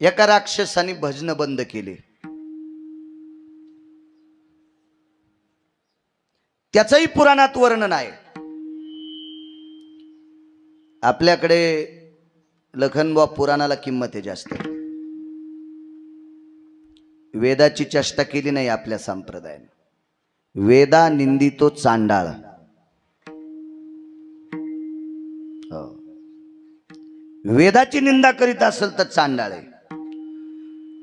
एका राक्षसाने भजन बंद केले. त्याचंही पुराणात वर्णन आहे. आपल्याकडे लखनबुवा पुराणाला किंमत आहे जास्त. वेदाची चेष्टा केली नाही आपल्या संप्रदायाने. वेदा निंदितो चांडाळ. हो. वेदाची निंदा करीत असेल तर चांडाळ आहे.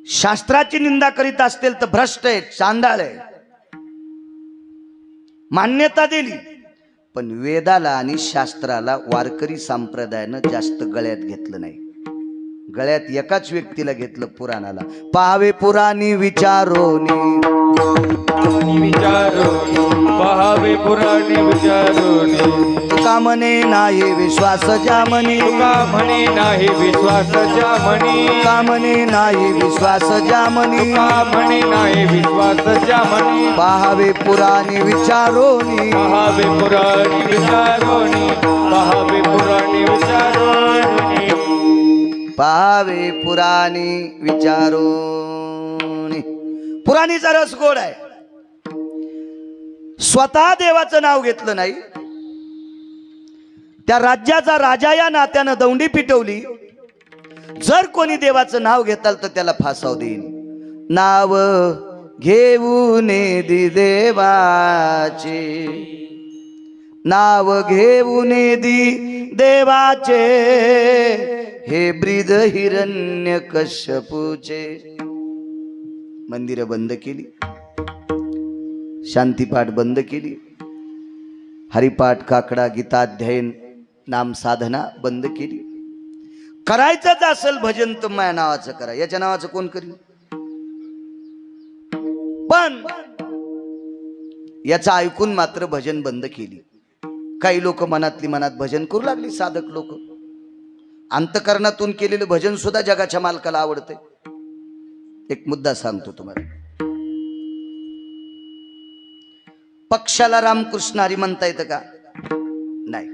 शास्त्राची निंदा करीत असतील तर भ्रष्ट आहे, चांडाळ आहे. मान्यता दिली, पण वेदाला आणि शास्त्राला वारकरी संप्रदायानं जास्त गळ्यात घेतलं नाही. गळ्यात एकाच व्यक्तीला घेतलं, पुराणाला. पाहावे पुराणी विचारोनी, पहावे पुराणे विचारोनी. तुका म्हणे नाही विश्वास ज्या म्हणी, तुका म्हणे नाही विश्वास ज्या म्हणी, तुका म्हणे नाही विश्वास ज्या म्हणी, तुका म्हणे नाही विश्वास ज्या म्हणी. पाहावे पुराणी विचारोनी, पहावे पुराणे विचारोनी, पहावे पुराणे विचारोनी. पाहावे पुराणी विचारोनी. पुराणीचा रस गोड आहे. स्वतः देवाचं नाव घेतलं नाही, त्या राज्याचा राजा या नात्यानं दौंडी पिटवली. जर कोणी देवाचं नाव घेताल तर त्याला फासाव देईन. नाव घेऊन दि देवाचे, नाव घेऊन दि देवाचे, हे ब्रीद हिरण्य कश्यपूचे. मंदिरं बंद केली, शांतीपाठ बंद केली, हरिपाठ, काकडा, गीताध्ययन, नाम साधना बंद केली. करायचंच असेल भजन तर माझ्या नावाचं करा. याच्या नावाचं कोण करील? पण याचं ऐकून मात्र भजन बंद केली. काही लोक मनातली मनात भजन करू लागली. साधक लोक अंतकरणातून केलेलं भजन सुद्धा जगाच्या मालकाला आवडते. एक मुद्दा सांगतो तुम्हाला. पक्षाला रामकृष्ण हरी म्हणता येतं का? नाही.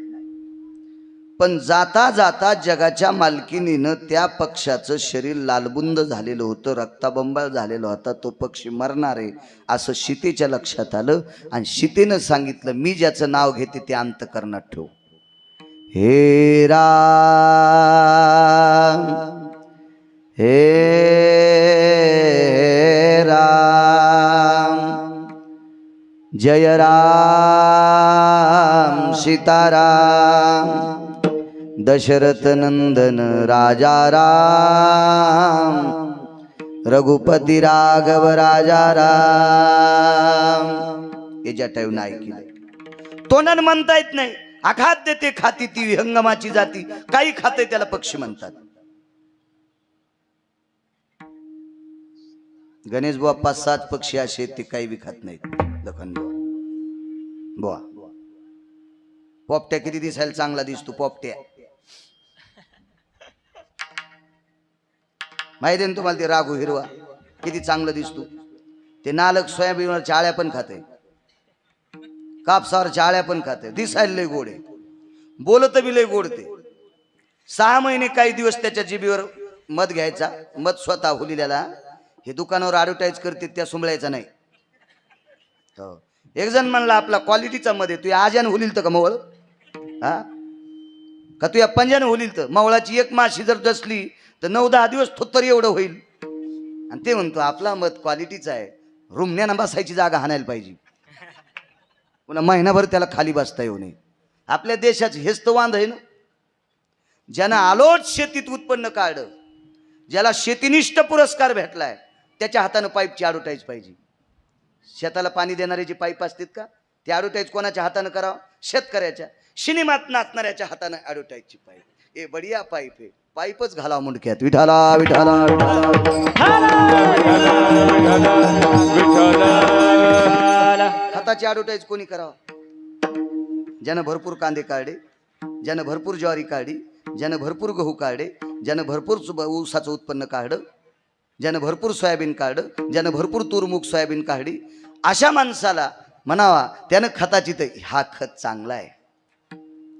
पण जाता जाता जगाच्या मालकिनीनं त्या पक्षाचं शरीर लालबुंद झालेलं होतं, रक्ताबंबाळ झालेला होता. तो पक्षी मरणार आहे असं सीतेच्या लक्षात आलं आणि सीतेनं सांगितलं, मी ज्याचं नाव घेते ते अंतकरणात ठेव. हे राम, हे राम, जय राम सीताराम, दशरथ नंदन राजा राम, रघुपती राघव राजा राम. याच्या टाईम नाही केलं. तोंडान म्हणता येत नाही. अखाद्य ते खाती ती विहंगमाची जाती. काही खाते त्याला पक्षी म्हणतात. गणेश बुवा 5-7 पक्षी असे ते काही बी खात नाहीत. लखन बुवा पोपट्या किती दिसायला चांगला दिसतो. पोपट्या माहिती आहे तुम्हाला? ते राघू हिरवा किती चांगलं दिसतो. ते नालक सोयाबीनवर चाळ्या पण खाते, कापसावर चाळ्या पण खाते. दिसायला लय गोड आहे, बोलत बी लय गोड. ते 6 महिने काही दिवस त्याच्या जिबीवर मध घ्यायचा. मध स्वतः हुलिल्याला हे दुकानावर ॲडव्हर्टाईज करते त्या सुंबळायचा नाही. हो. एक जण म्हणला आपला क्वालिटीचा मध आहे, तू आज्यानं हुलील तर का मवळ, हा का तू या पंजानं हुलील तर? मवळाची एक माशी जर डसली तर 9-10 दिवस थोत्तर एवढं होईल. आणि ते म्हणतो आपला मध क्वालिटीचा आहे, रुमण्यानं बसायची जागा हाणायला पाहिजे, पुन्हा महिनाभर त्याला खाली बसता येऊ नये. आपल्या देशाचं हेच तर वांध आहे ना. ज्यानं आलोट शेतीत उत्पन्न काढलं, ज्याला शेतीनिष्ठ पुरस्कार भेटलाय, त्याच्या हातानं पाईपची ॲडव्हर्टाईज पाहिजे. शेताला पाणी देणारे जे पाईप असतात का, ते ॲडव्हर्टाईज कोणाच्या हातानं करावं? शेतकऱ्याच्या. सिनेमात नाचणाऱ्याच्या हातानं ॲडव्हर्टाईजची पाईप. ए बढिया पाईप आहे, पाईपच घाला मुंडक्यात. विठाला विठाला खताची ॲडव्हर्टाईज कोणी करावं? ज्यानं भरपूर कांदे काढले, ज्यानं भरपूर ज्वारी काढली, ज्यानं भरपूर गहू काढले, ज्यानं भरपूर ऊसाचं उत्पन्न काढलं, ज्यानं भरपूर सोयाबीन काढलं, ज्यानं भरपूर तूरमूग सोयाबीन काढली, अशा माणसाला म्हणावा त्यानं खताची तर हा खत चांगला आहे,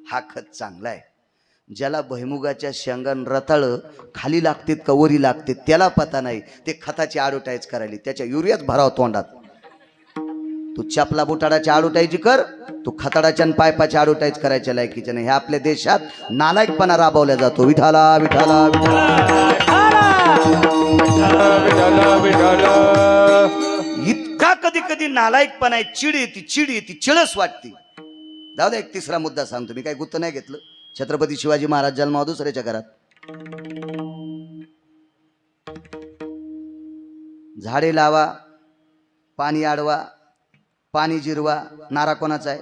हा खत चांगला आहे. ज्याला भैमुगाच्या शेंगान रताळ खाली लागतेत का वरी लागते त्याला पता नाही, ते खताची ॲडव्हर्टाईज करायली, त्याच्या युरियाच भराव तोंडात. तू चपला बुटाडाची ॲडव्हर्टाईज कर, तू खताडाच्या आणि पायपाची ॲडव्हर्टाईज करायच्या लायकीच्या नाही. हे आपल्या देशात नालायकपणा राबवला जातो. विठाला विठाला इतका कधी कधी नालायकपणा आहे, चिड येते चिळस वाटते. जाऊ दे, एक तिसरा मुद्दा सांगतो. मी काही गुत्त नाही घेतलं. छत्रपती शिवाजी महाराज जन्माव दुसऱ्याच्या घरात. झाडे लावा, पाणी अडवा, पाणी जिरवा. नारा कोणाचा आहे?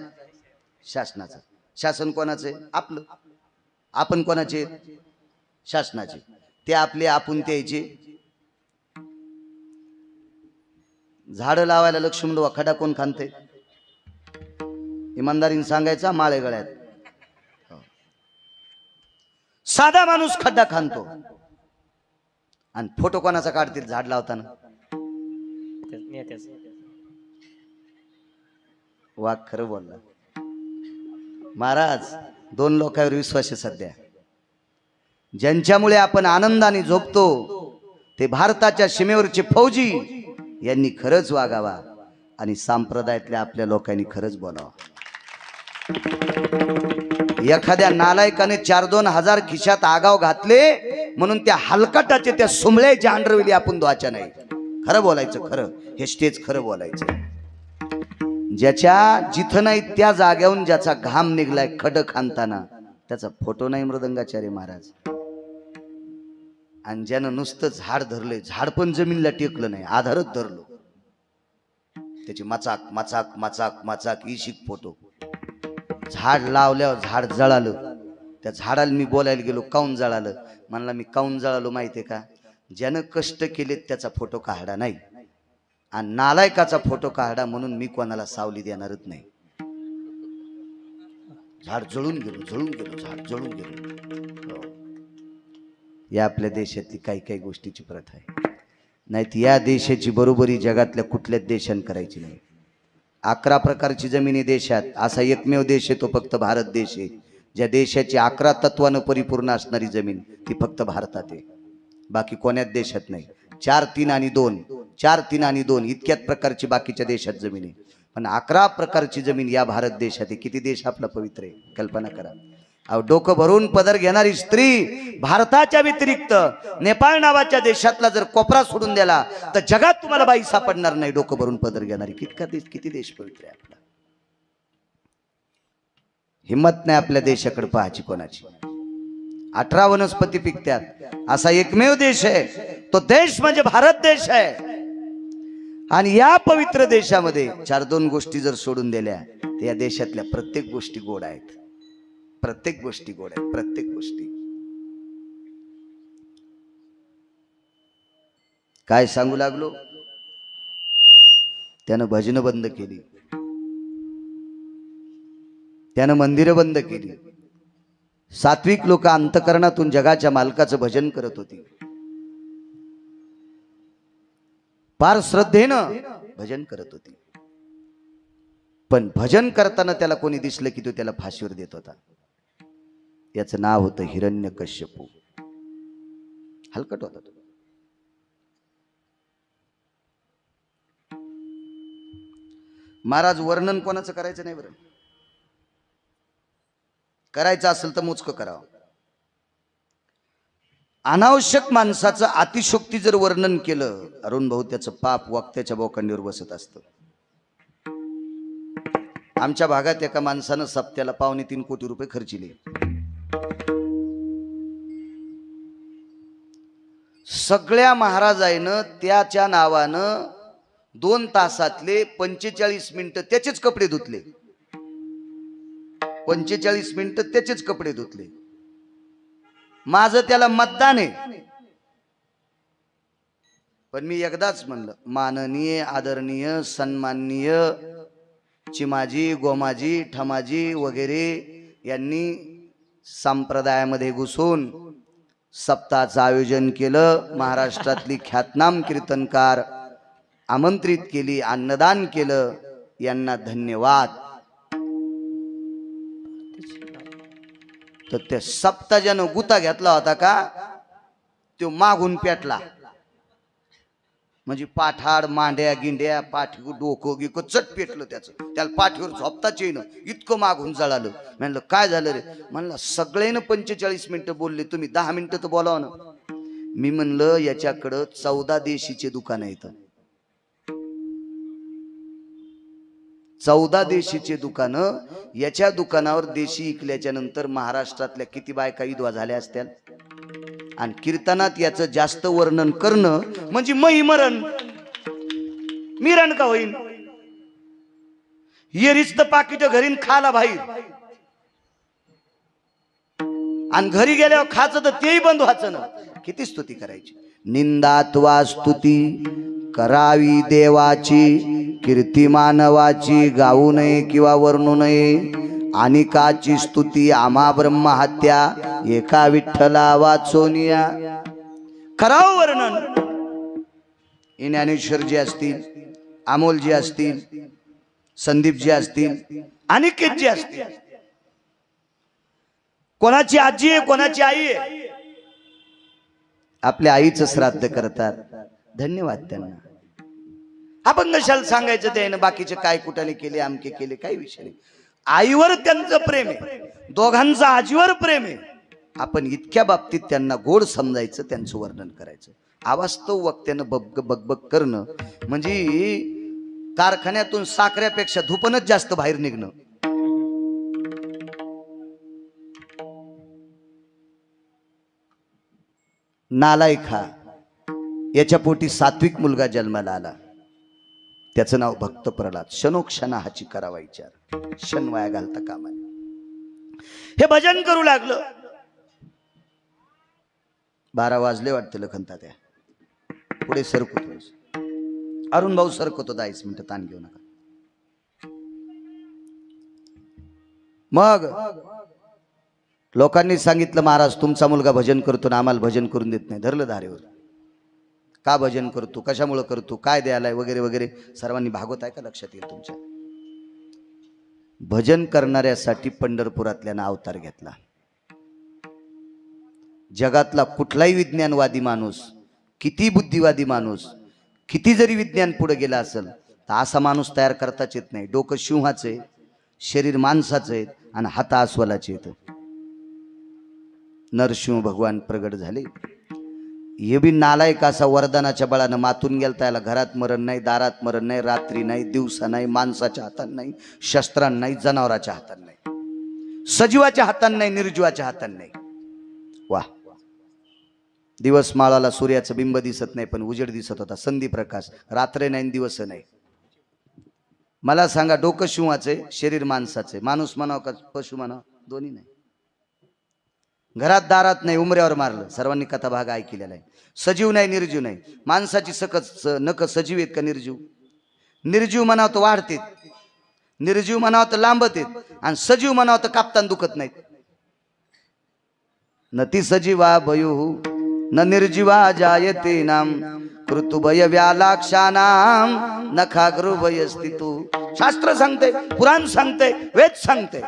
शासनाचा. शासन कोणाचं आहे? आपलं. आपण कोणाचे? शासनाचे. ते आपले, आपण त्याचे. झाडं लावायला लक्ष्मण खडा कोण खांदते? इमानदारीने सांगायचा, माळे गळ्यात. साधा माणूस खड्डा खांदतो. आणि फोटो कोणाचा काढतील झाड लावताना? वाघ खरं बोलला. महाराज, दोन लोकांवर विश्वास आहे सध्या. ज्यांच्यामुळे आपण आनंदाने झोपतो ते भारताच्या सीमेवरचे फौजी यांनी खरंच वागावा आणि संप्रदायातल्या आपल्या लोकांनी खरंच बोलावं. एखाद्या नालायकाने 4-2 हजार खिशात आगाव घातले म्हणून त्या हलकटाचे, त्या सुमळ्याच्या अंडरवेली आपण धुवायच्या नाही. खरं बोलायचं, खरं. हे स्टेज खरं बोलायचं. ज्याच्या जिथं नाही त्या जाग्याहून ज्याचा घाम निघलाय खड खांदताना, त्याचा फोटो नाही मृदंगाचार्य महाराज. आणि ज्यानं नुसतं झाड धरले, झाड पण जमीनला टेकलं नाही, आधारच धरलो, त्याची मचाक मचाक मचाक मचाक इशिक फोटो. झाड लावल्यावर झाड जळालं. त्या झाडाला मी बोलायला गेलो, काऊन जळालं? म्हणला, मी काऊन जळालो माहितीये का? ज्यानं कष्ट केलेत त्याचा फोटो काढा नाही, आणि नालायकाचा फोटो काढा म्हणून मी कोणाला सावली देणारच नाही. झाड जळून गेलो, जळून गेलो, झाड जळून गेलो. या आपल्या देशातली काही काही गोष्टीची प्रथा आहे. नाहीत या देशाची बरोबरी जगातल्या कुठल्याच देशाने करायची नाही. 11 प्रकारची जमिनी देशात. असा एकमेव देश आहे तो फक्त भारत देश आहे, ज्या देशाची 11 तत्वानं परिपूर्ण असणारी जमीन ती फक्त भारतात आहे. बाकी कोण्याच देशात नाही. 4, 3 आणि 2, 4, 3 आणि 2 इतक्याच प्रकारची बाकीच्या देशात जमीन आहे, पण 11 प्रकारची जमीन या भारत देशात आहे. किती देश आपला पवित्र आहे, कल्पना करा. अहो, डोकं भरून पदर घेणारी स्त्री भारताच्या व्यतिरिक्त नेपाळ नावाच्या देशातला जर कोपरा सोडून दिला तर जगात तुम्हाला बाई सापडणार नाही डोकं भरून पदर घेणारी. किती देश पवित्र आहे आपला. हिम्मत नाही आपल्या देशाकडे पाहायची कोणाची. 18 वनस्पती पिकत्यात असा एकमेव देश आहे, तो देश म्हणजे भारत देश आहे. आणि या पवित्र देशामध्ये 4-2 गोष्टी जर सोडून दिल्या तर या देशातल्या प्रत्येक गोष्टी गोड आहेत. प्रत्येक गोष्टी गोड आहेत, प्रत्येक गोष्टी. काय सांगू लागलो? त्यानं भजनं बंद केली, त्यानं मंदिरं बंद केली. सात्विक लोक अंतकरणातून जगाच्या मालकाचं भजन करत होती. फार श्रद्धेनं भजन करत होती. पण भजन करताना त्याला कोणी दिसलं की तो त्याला फाशीवर देत होता. याचं नाव होतं हिरण्यकश्यपू. हलकट होता तो. महाराज, वर्णन कोणाचं करायचं नाही बरं. करायचं असेल तर मोजकं करावं. अनावश्यक माणसाचं अतिशोक्ती जर वर्णन केलं अरुण भाऊ, त्याचं पाप वक्त्याच्या बोकांडीवर बसत असतं. आमच्या भागात एका माणसानं सप्त्याला 2.25 कोटी रुपये खर्चिले. सगळ्या महाराजानं त्याच्या नावानं 2 तासातले 45 मिनिटं त्याचेच कपडे धुतले. 45 मिनिटं त्याचेच कपडे धुतले. माझं त्याला मतदान आहे, पण मी एकदाच म्हणलं, माननीय, आदरणीय, सन्माननीय चिमाजी, गोमाजी, ठमाजी वगैरे यांनी संप्रदायामध्ये घुसून सप्ताहाचं आयोजन केलं. महाराष्ट्रातली ख्यातनाम कीर्तनकार आमंत्रित केली, अन्नदान केलं. यांना धन्यवाद. तर त्या सप्ताजानं गुता घेतला होता का तो मागून पेटला. म्हणजे पाठाड मांड्या गिंड्या पाठी डोकं गिकं चट पेटलं त्याचं. त्याला पाठीवर झोपताच येईन इतकं मागून जळालं. म्हणलं काय झालं रे? म्हणलं सगळेनं 45 मिनिटं बोलले, तुम्ही 10 मिनिटं तर बोलाव ना. मी म्हणलं याच्याकडं 14 देशीचे दुकान आहेत. 14 देशीचे दुकानं. याच्या दुकानावर देशी इकल्याच्या नंतर महाराष्ट्रातल्या किती बायका विधवा झाल्या असत्या. आणि कीर्तनात याचं जास्त वर्णन करणं म्हणजे महिमरण मिरण का होईन. येरीच तर पाकिट घरीन खाला बाहेर आणि घरी गेल्यावर खायचं तर तेही बंद व्हायचं ना. किती स्तुती करायची. निंदात्वा स्तुती करावी देवाची, कीर्ती मानवाची गाऊ नये किंवा वर्णू नये. अनिकाची स्तुती आम्हा ब्रह्महत्या, एका विठ्ठला वाचोनिया. करावं वर्णन. ज्ञानेश्वर जी असतील, अमोल जी असतील, संदीप जी असतील, अनिकेत जी असतील, कोणाची आजी आहे कोणाची आई आहे, आपल्या आईचं श्राद्ध करतात. धन्यवाद त्यांना. आपण कशाला सांगायचं त्यानं बाकीचे काय कुठाने केले अमके केले, काही विषय नाही. आईवर त्यांचं प्रेम आहे, दोघांचं आजीवर प्रेम आहे. आपण इतक्या बाबतीत त्यांना गोड समजायचं, त्यांचं वर्णन करायचं. अवास्तव वक्त्यानं बगबग करणं म्हणजे कारखान्यातून साखरेपेक्षा धुपनच जास्त बाहेर निघणं. नालायक हा. याच्या पोटी सात्विक मुलगा जन्माला आला, त्याचं नाव भक्त प्रल्हाद. क्षणोक्षणा हाची करावा विचार, क्षण वाया घालता कामा नये. हे भजन करू लागलं. 12 वाजले वाटतं लखनता. त्या पुढे सरकतो अरुण भाऊ, सरकतो 10 मिनिटं, ताण घेऊ नका. मग लोकांनी सांगितलं महाराज तुमचा मुलगा भजन करतो ना, आम्हाला भजन करून देत नाही. धरलं धारेवर. का भजन करतो, कशामुळे करतो, काय द्यायलाय वगैरे वगैरे. सर्वांनी भागवत आहे का लक्षात येईल तुमच्या. भजन करणाऱ्यासाठी पंढरपुरातल्यानं अवतार घेतला. जगातला कुठलाही विज्ञानवादी माणूस, किती बुद्धिवादी माणूस, किती जरी विज्ञान पुढे गेला असेल तर असा माणूस तयार करताच येत नाही. डोकं सिंहाचे, शरीर माणसाचं आहे आणि हात अस्वलाचे आहेत. नरसिंह भगवान प्रगट झाले. हे बी नालायक असा वरदानाच्या बळानं मातून गेला. त्याला घरात मरण नाही, दारात मरण नाही, रात्री नाही, दिवसा नाही, माणसाच्या हातात नाही, शस्त्रां नाही, जनावराच्या हातात नाही, सजीवाच्या हातात नाही, निर्जीवाच्या हातात नाही. वा. दिवस माळाला सूर्याचं बिंब दिसत नाही पण उजेड दिसत होता, संधी प्रकाश. रात्र नाही दिवस नाही. मला सांगा, डोकं शिवाचे, शरीर माणसाचे. माणूस म्हणावं का पशु म्हणावं? दोन्ही नाही. घरात दारात नाही, उमऱ्यावर मारलं. सर्वांनी कथा भाग ऐकलेला आहे. सजीव नाही, निर्जीव नाही. माणसाची नक सजीव आहेत का निर्जीव? निर्जीव म्हणावं तर वाढतेत, निर्जीव म्हणावं तर लांबतेत, आणि सजीव म्हणावं तर कापताना दुखत नाहीत. न ती सजीवा भयू न निर्जीवा जायते नाम, ऋतुभय व्यालाक्षानाम नखागृभय स्थितू. शास्त्र सांगते, पुराण सांगते, वेद सांगते.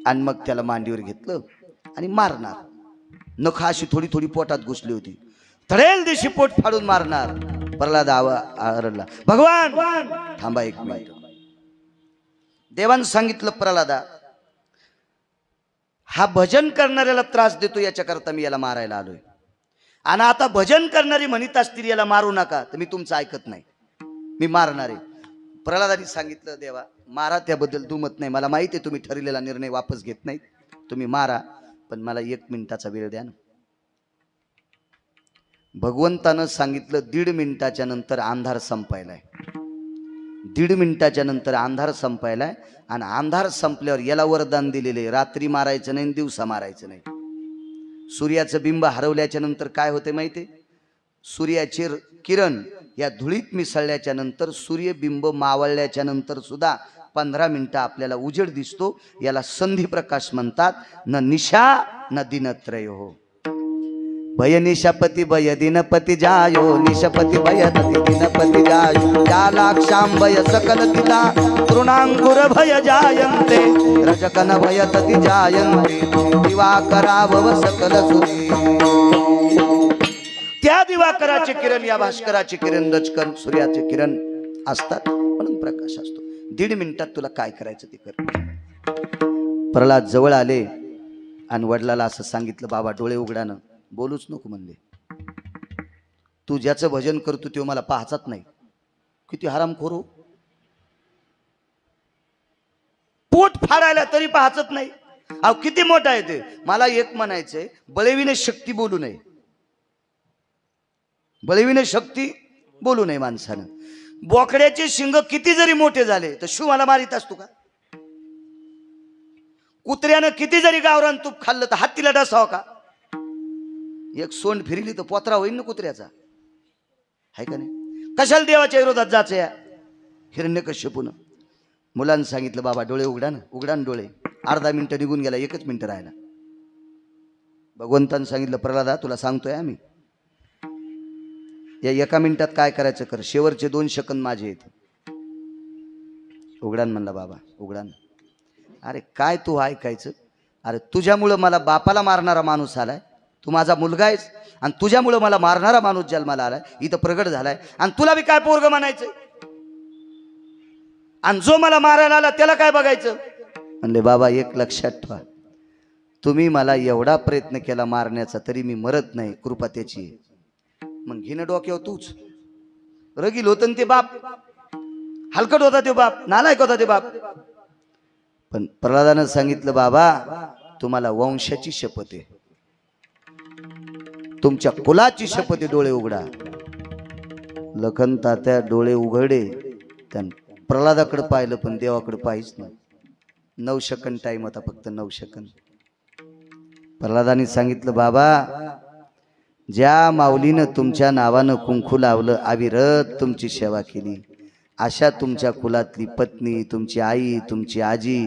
आणि मग त्याला मांडीवर घेतलं आणि मारणार. नखा अशी थोडी थोडी पोटात घुसली होती. थडेल दिवशी पोट फाडून मारणार. प्रल्हाद आरडला, भगवान थांबा 1 मिनिट. देवानं सांगितलं, प्रल्हादा हा भजन करणाऱ्याला त्रास देतो, याच्याकरता मी याला मारायला आलोय. आणि आता भजन करणारी म्हणत असतील याला मारू नका, तर मी तुमचं ऐकत नाही, मी मारणार आहे. प्रल्हादाने सांगितलं, देवा मारा, त्याबद्दल दुमत नाही. मला माहिती आहे तुम्ही ठरलेला निर्णय वापस घेत नाही, तुम्ही मारा, पण मला 1 मिनिटाचा वेळ द्या ना. भगवंतानं सांगितलं 1.5 मिनिटाच्या नंतर अंधार संपायलाय. 1.5 मिनिटाच्या नंतर अंधार संपायलाय. आणि अंधार संपल्यावर याला वरदान दिलेले, रात्री मारायचं नाही, दिवसा मारायचं नाही. सूर्याचं बिंब हरवल्याच्या नंतर काय होते माहिती? सूर्याचे किरण या धुळीत मिसळल्याच्या नंतर, सूर्यबिंब मावळल्याच्या नंतर सुद्धा 15 मिनिटं आपल्याला उजेड दिसतो. याला संधी प्रकाश म्हणतात. न निशा न दिनत्रय हो. भय निशपती भय दिनपती जायो निशपती भय दिनपती जायो या लाक्षांबय सकल तिला तृणांकुर भय जायन्ते रजकन भय तति जायन्ते दिवाकरावव सकल सुरे. त्या दिवाकराचे किरण या भास्कराचे किरण रजकन सूर्याचे किरण असतात म्हणून प्रकाश असतो. 1.5 मिनिटात तुला काय करायचं ते कर. प्रल्हाद जवळ आले आणि वडिलाला असं सांगितलं, बाबा डोळे उघडानं, बोलूच नको म्हणले. तू ज्याचं भजन करतो तो मला पाहचाच नाही. किती हरामखोर हो, पोट फाडायला तरी पाहचत नाही. अहो किती मोठा आहे ते. मला एक म्हणायचंय, बळविने शक्ती बोलू नये, बळविने शक्ती बोलू नये माणसानं. बोकड्याचे शिंग किती जरी मोठे झाले तर शू मला मारित असतो का? कुत्र्यानं किती जरी गावरान तूप खाल्लं तर हत्तीला डसाव का? एक सोंड फिरली तर पोत्रा होईल ना कुत्र्याचा, आहे का नाही? कशाला देवाच्या विरोधात जायचं या हिरण्यकश्यपून? मुलांनी सांगितलं, बाबा डोळे उघडा ना, उघडा ना डोळे. अर्धा मिनिटं निघून गेला, 1च मिनिटं राहिला. भगवंतानं सांगितलं, प्रल्हादा तुला सांगतोय आम्ही, या 1 मिनिटात काय करायचं कर, शेवटचे 2 सेकंद माझे आहेत. उघडान म्हणला, बाबा उघडान. अरे काय तू ऐकायचं? अरे तुझ्यामुळं मला बापाला मारणारा माणूस आलाय, तू माझा मुलगा आहेस, आणि तुझ्यामुळं मला मारणारा माणूस जन्माला आलाय, इथं प्रगट झालाय, आणि तुला बी काय पोरग म्हणायचं? आणि जो मला मारायला आला त्याला काय बघायचं? म्हणले, बाबा एक लक्षात ठेवा, तुम्ही मला एवढा प्रयत्न केला मारण्याचा तरी मी मरत नाही, कृपा त्याची आहे. मग घेणं डोक्यावर तूच. रगील होतं ना ते बाप, हलकट होता ते बाप, नालायक होता ते बाप. पण प्रल्हादानं सांगितलं, बाबा तुम्हाला वंशाची शपथ आहे, तुमच्या कुलाची शपथ आहे, डोळे उघडा. लखन तात्या डोळे उघडे, त्यानं प्रल्हादाकडे पाहिलं पण देवाकडे पाहिच नाही. 9 सेकंद टाइम होता, फक्त 9 सेकंद. प्रल्हादाने सांगितलं, बाबा ज्या माऊलीनं तुमच्या नावानं कुंकू लावलं, अविरत तुमची सेवा केली, अशा तुमच्या कुलातली पत्नी, तुमची आई, तुमची आजी,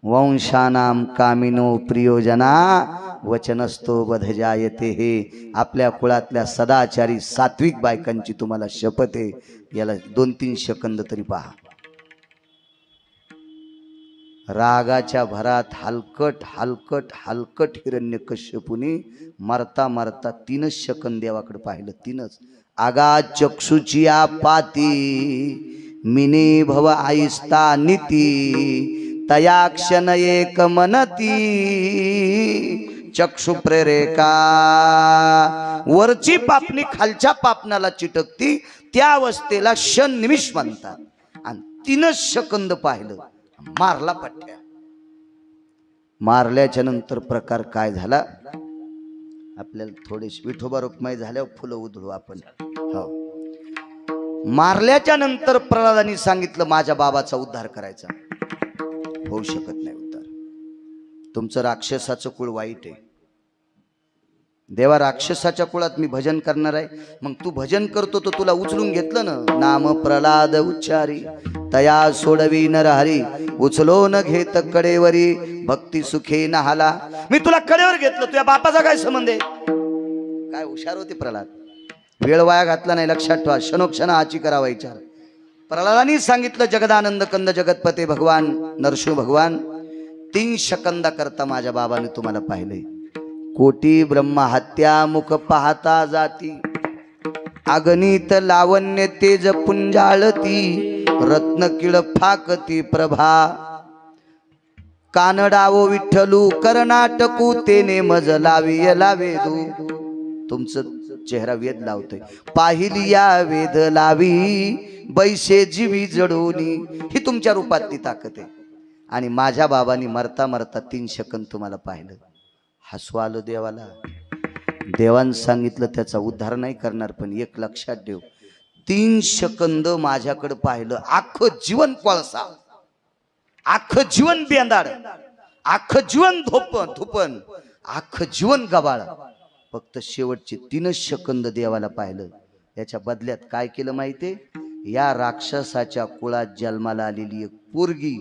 वंशानाम कामिनो प्रियोजना वचनस्तो बधजायते, हे आपल्या कुळातल्या सदाचारी सात्विक बायकांची तुम्हाला शपथ आहे. याला 2-3 सेकंद तरी पहा. रागाच्या भरात हलकट हलकट हलकट हिरण्यकश्यपूने मरता मरता 3च सेकंद देवाकडे पाहिलं. 3च. आगा चक्षुची पाती मिनी भव आईस्ता नीती, तया क्षण एक मनती चक्षु प्रेरेका. वरची पापणी खालच्या पापणाला चिटकती, त्या अवस्थेला क्षण निमिष म्हणतात. आणि 3च सेकंद पाहिलं, मारला पट्ट्या. मारल्याच्या नंतर प्रकार काय झाला आपल्याला थोडेसे विठोबा रुक्माई झाल्यावर फुलं उधळू आपण. हो, मारल्याच्या नंतर प्रल्हादांनी सांगितलं, माझ्या बाबाचा उद्धार करायचा. होऊ शकत नाही उद्धार, तुमचं राक्षसाचं कुळ वाईट आहे. देवा राक्षसाच्या कुळात मी भजन करणार आहे. मग तू भजन करतो तर तुला उचलून घेतलं ना, नाम प्रल्हाद उच्चारी तया सोडवी नरहरी, उचलो न घेत कडेवरी भक्ती सुखे नहाला. मी तुला कडेवर घेतलं, तुझ्या बापाचा काय संबंध आहे? काय हुशार होते प्रल्हाद, वेळ वाया घातला नाही. लक्षात ठेवा, क्षणोक्षण आची करावा विचार. प्रल्हादांनी सांगितलं, जगदानंद कंद जगतपते भगवान नरसिंह भगवान 3 सेकंदा करता माझ्या बाबाने तुम्हाला पाहिले. कोटी ब्रह्मा हत्या मुख पाहता जाती, अगणित लावण्य तेज पुंजाळती, रत्न किळ फाकती प्रभा. कानडावो विठ्ठलू कर्नाटकू तेने मज लावी वेदू. तुमचं चेहरा वेद लावतोय. पाहिली या वेद लावी बैसे जीवी जडोनी. ही तुमच्या रूपातली ताकद आहे. आणि माझ्या बाबांनी मरता मरता 3 सेकंद तुम्हाला पाहिलं. हसू आलं देवाला. देवानं सांगितलं त्याचा उद्धार नाही करणार, पण एक लक्षात ठेव, 3 सेकंद माझ्याकडे पाहिलं. अख्खं जीवन कोळसा, अख्खं जीवन बेंदाड, अख्खं जीवन धुपन, अख्खं जीवन गबाळ. फक्त शेवटचे 3च सेकंद देवाला पाहिलं. याच्या बदल्यात काय केलं माहितीये? या राक्षसाच्या कुळात जन्माला आलेली एक पोरगी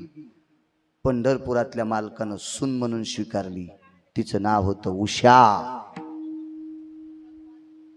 पंढरपुरातल्या मालकानं सून म्हणून स्वीकारली. तिचं नाव होतं उषा.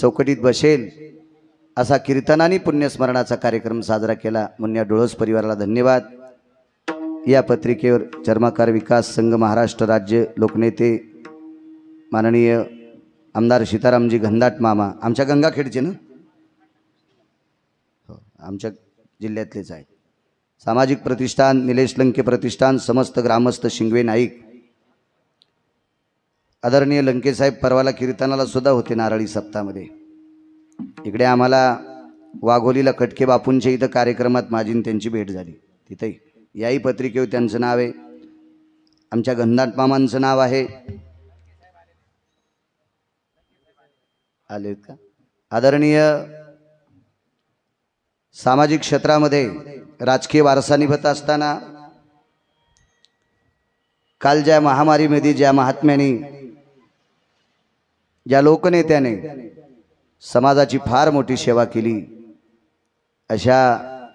चौकटीत बसेल असा कीर्तनाने पुण्यस्मरणाचा कार्यक्रम साजरा केला. मुन्या डोळस परिवाराला धन्यवाद. या पत्रिकेवर चर्मकार विकास संघ महाराष्ट्र राज्य लोकनेते माननीय आमदार सीतारामजी घनदाट मामा, आमच्या गंगाखेडचे ना, हो आमच्या जिल्ह्यातलेच आहेत. सामाजिक प्रतिष्ठान निलेश लंके प्रतिष्ठान, समस्त ग्रामस्थ शिंगवे नाईक, आदरणीय लंकेसाहेब परवाला कीर्तनाला सुद्धा होते नारळी सप्ताहामध्ये. इकडे आम्हाला वाघोलीला कटके बापूंच्या इथं कार्यक्रमात माझी त्यांची भेट झाली. तिथंही याही पत्रिकेवर त्यांचं नाव आहे, आमच्या घनदाट मामांचं नाव आहे. आलेत का? आदरणीय सामाजिक क्षेत्रामध्ये राजकीय वारसा निभत असताना काल ज्या महामारीमध्ये ज्या महात्म्याने ज्या लोकनेत्याने समाजाची फार मोठी सेवा केली अशा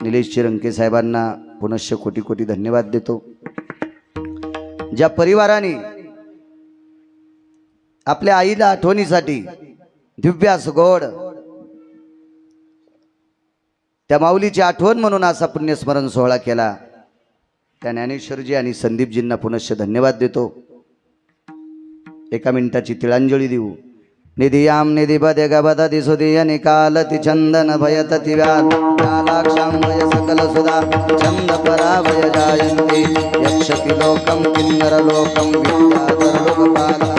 निलेश चिरंके साहेबांना पुनश्च कोटी कोटी धन्यवाद देतो. ज्या परिवाराने आपल्या आईला आठवणीसाठी दिव्यास गोड त्या माऊलीची आठवण म्हणून असा पुण्यस्मरण सोहळा केला, त्या ज्ञानेश्वरजी आणि संदीपजींना पुनश्च धन्यवाद देतो. एका मिनिटाची तिळांजली देऊ. निधियाम निधिपदे गबदति सुधिय निकालति चंदन भयतति व्यालाक्षांभय सकल सुधा चंद पराभय जायन्ते यक्षति लोकं किन्नर लोकं विद्याधर लोकपाला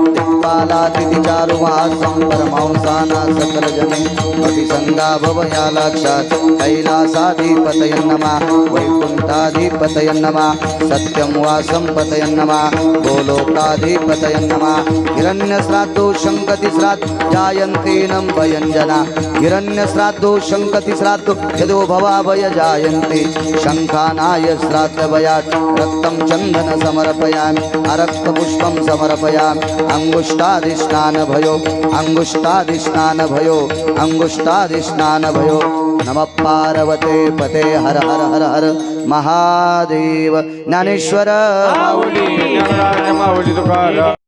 दिक्पालातिथि चारु महासं परमांसाना सकल जने अभिसंगा भवयालाक्षात् कैलासाधिपतय नमः वैकुंठाधिपतय नमः सत्यं वासं पतय नमः गोलोकाधिपतय नमः हिरण्यश्राद्धो शंकतिश्राद्ध जायन्ते नं भयञ्जना हिरण्यश्राद्धो शंकतिश्राद्धो यदो भवाभय जायन्ते शंखानाय श्राद्धभयात् रक्तं चन्दन समर्पयामि अरक्तपुष्पं समर्पयामि अंगुष्ठाधिष्ठान भयो अंगुष्ठाधिष्ठान भयो अंगुष्ठाधिष्ठान भयो नमः पार्वते पते हर हर हर हर महादेव. ज्ञानेश्वर माऊली ज्ञानराज माऊली तुकाराम.